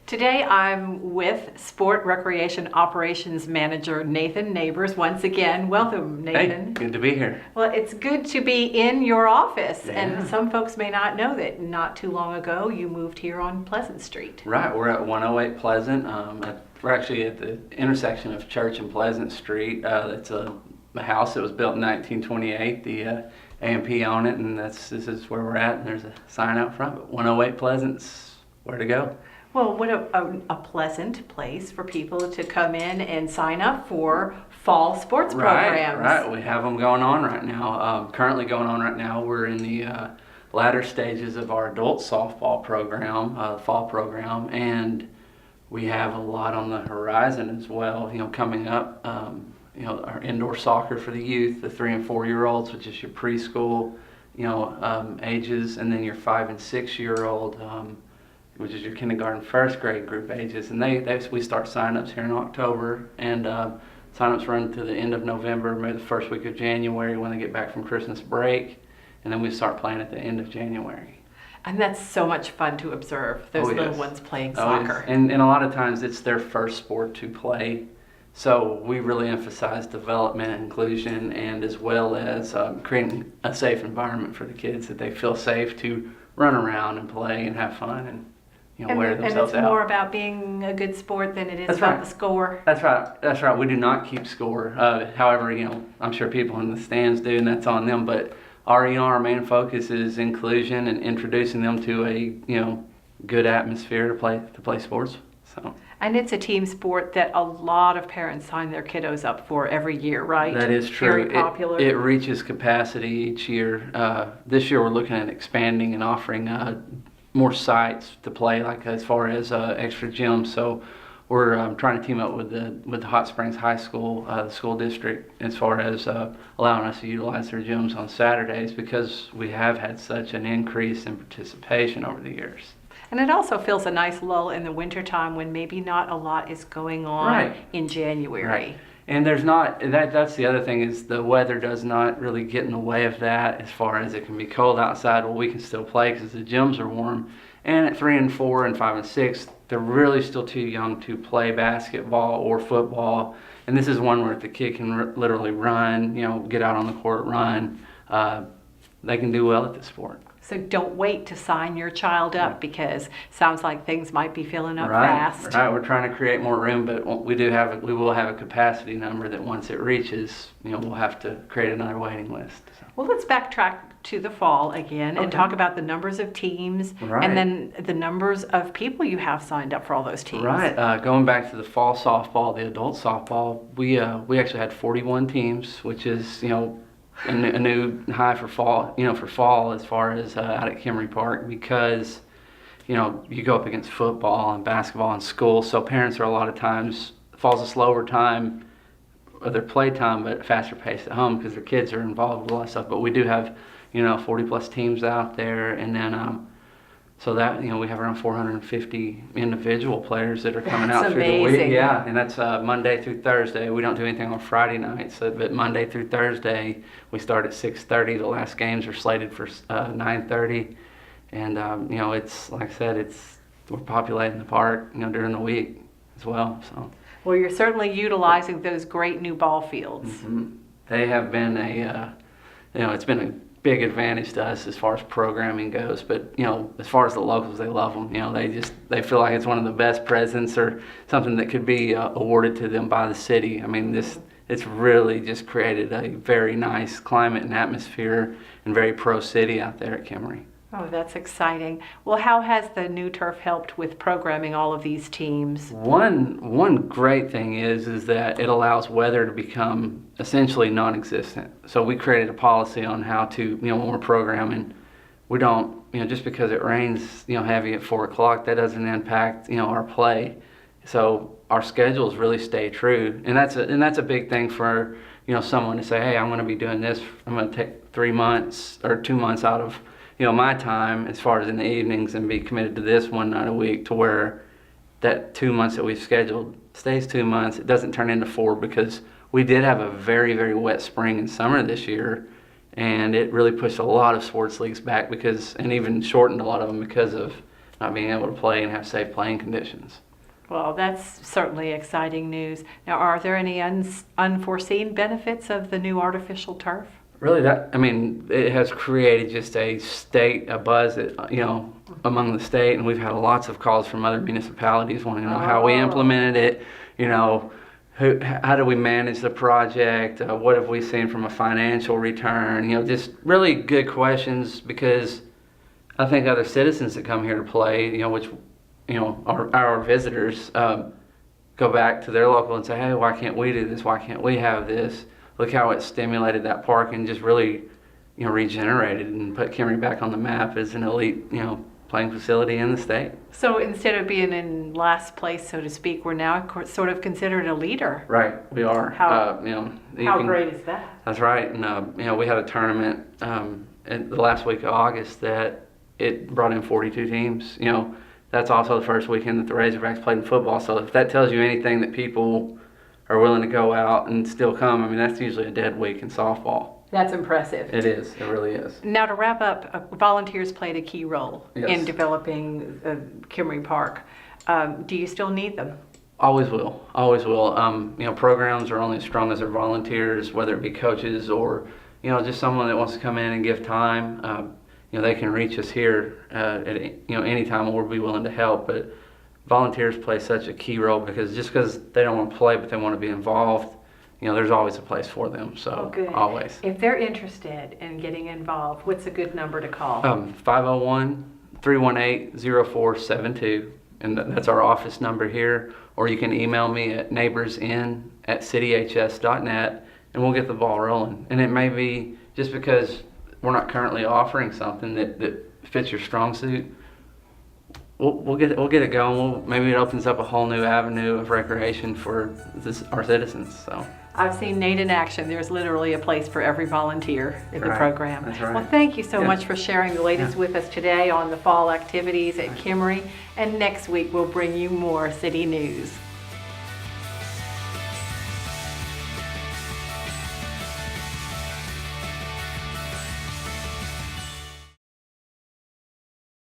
Today I'm with Sport Recreation Operations Manager Nathan Neighbors once again. Welcome, Nathan. Hey, good to be here. Well, it's good to be in your office, Yeah. and some folks may not know that not too long ago you moved here on Pleasant Street. Right, we're at 108 Pleasant. We're actually at the intersection of Church and Pleasant Street. It's a house that was built in 1928. The A&P on it, and this is where we're at. And there's a sign out front, but 108 Pleasant's where to go. Well, what a pleasant place for people to come in and sign up for fall sports programs. Right. We have them going on right now. Currently going on right now. We're in the latter stages of our adult softball program, fall program, and we have a lot on the horizon as well. Coming up. Our indoor soccer for the youth, the 3 and 4 year olds, which is your preschool, ages, and then your 5 and 6 year old. Which is your kindergarten, first grade group ages, and we start sign-ups here in October, and sign-ups run to the end of November, maybe the first week of January when they get back from Christmas break, and then we start playing at the end of January. And that's so much fun to observe, those little ones playing soccer. And a lot of times it's their first sport to play, so we really emphasize development and inclusion, and as well as creating a safe environment for the kids that they feel safe to run around and play and have fun and wear themselves out. And it's more about being a good sport than it is That's about right. the score. That's right. We do not keep score. However, I'm sure people in the stands do, and that's on them. But our main focus is inclusion and introducing them to a good atmosphere to play sports. So. And it's a team sport that a lot of parents sign their kiddos up for every year, right? That is true. Very popular. It reaches capacity each year. This year we're looking at expanding and offering more sites to play, like as far as extra gyms. So we're trying to team up with the Hot Springs High School, the school district, as far as allowing us to utilize their gyms on Saturdays, because we have had such an increase in participation over the years. And it also feels a nice lull in the wintertime when maybe not a lot is going on in January. Right. And there's not, that's the other thing, is the weather does not really get in the way of that, as far as it can be cold outside. Well, we can still play because the gyms are warm. And at 3 and 4 and 5 and 6, they're really still too young to play basketball or football. And this is one where the kid can literally run, get out on the court, run. They can do well at this sport. So don't wait to sign your child up, because sounds like things might be filling up fast. Right. We're trying to create more room, but we will have a capacity number that once it reaches, we'll have to create another waiting list. So. Well, let's backtrack to the fall again and talk about the numbers of teams and then the numbers of people you have signed up for all those teams. Right. Going back to the fall softball, the adult softball, we actually had 41 teams, which is a new high for fall as far as out at Kimry Park, because you go up against football and basketball in school, so parents are a lot of times, fall's a slower time of their play time, but faster pace at home because their kids are involved with a lot of stuff. But we do have 40 plus teams out there, and then so that we have around 450 individual players that are coming out through the week. Yeah, and that's Monday through Thursday. We don't do anything on Friday nights, but Monday through Thursday we start at 6:30. The last games are slated for 9:30, and it's like I said, we're populating the park during the week as well. So. Well, you're certainly utilizing those great new ball fields. Mm-hmm. They have been it's been a big advantage to us as far as programming goes, but as far as the locals, they love them. They feel like it's one of the best presents or something that could be awarded to them by the city. I mean, it's really just created a very nice climate and atmosphere and very pro city out there at Kimry. Oh, that's exciting. Well, how has the new turf helped with programming all of these teams? One great thing is that it allows weather to become essentially non-existent. So we created a policy on how to, when we're programming, we don't, just because it rains, heavy at 4 o'clock, that doesn't impact, our play. So our schedules really stay true, and that's a big thing for, someone to say, hey, I'm going to be doing this. I'm going to take 3 months or 2 months out of my time as far as in the evenings and be committed to this one night a week, to where that 2 months that we've scheduled stays 2 months. It doesn't turn into 4, because we did have a very, very wet spring and summer this year, and it really pushed a lot of sports leagues back and even shortened a lot of them because of not being able to play and have safe playing conditions. Well, that's certainly exciting news. Now, are there any unforeseen benefits of the new artificial turf? Really, it has created just a buzz among the state, and we've had lots of calls from other municipalities wanting to know how we implemented it, how do we manage the project, what have we seen from a financial return, just really good questions, because I think other citizens that come here to play, which, our visitors, go back to their local and say, hey, why can't we do this? Why can't we have this? Look how it stimulated that park and just really, regenerated and put Kimry back on the map as an elite, playing facility in the state. So instead of being in last place, so to speak, we're now sort of considered a leader. Right, we are. How great is that? That's right. And, we had a tournament in the last week of August that it brought in 42 teams. That's also the first weekend that the Razorbacks played in football. So if that tells you anything, that people are willing to go out and still come, that's usually a dead week in softball. That's impressive. It is. It really is. Now, to wrap up, volunteers played a key role Yes. in developing Kimry Park. Do you still need them? Always will. Always will. Programs are only as strong as their volunteers, whether it be coaches or, just someone that wants to come in and give time. They can reach us here at any time, and we'll be willing to help. But volunteers play such a key role, because they don't want to play, but they want to be involved, there's always a place for them. So good. Always. If they're interested in getting involved, what's a good number to call? 501-318-0472, and that's our office number here. Or you can email me at neighborsin@cityhs.net, and we'll get the ball rolling. And it may be just because we're not currently offering something that fits your strong suit. We'll get it going. Maybe it opens up a whole new avenue of recreation for our citizens. So I've seen Nate in action. There's literally a place for every volunteer in the program. That's right. Well, thank you so much for sharing the latest with us today on the fall activities at Kimry. And next week we'll bring you more city news.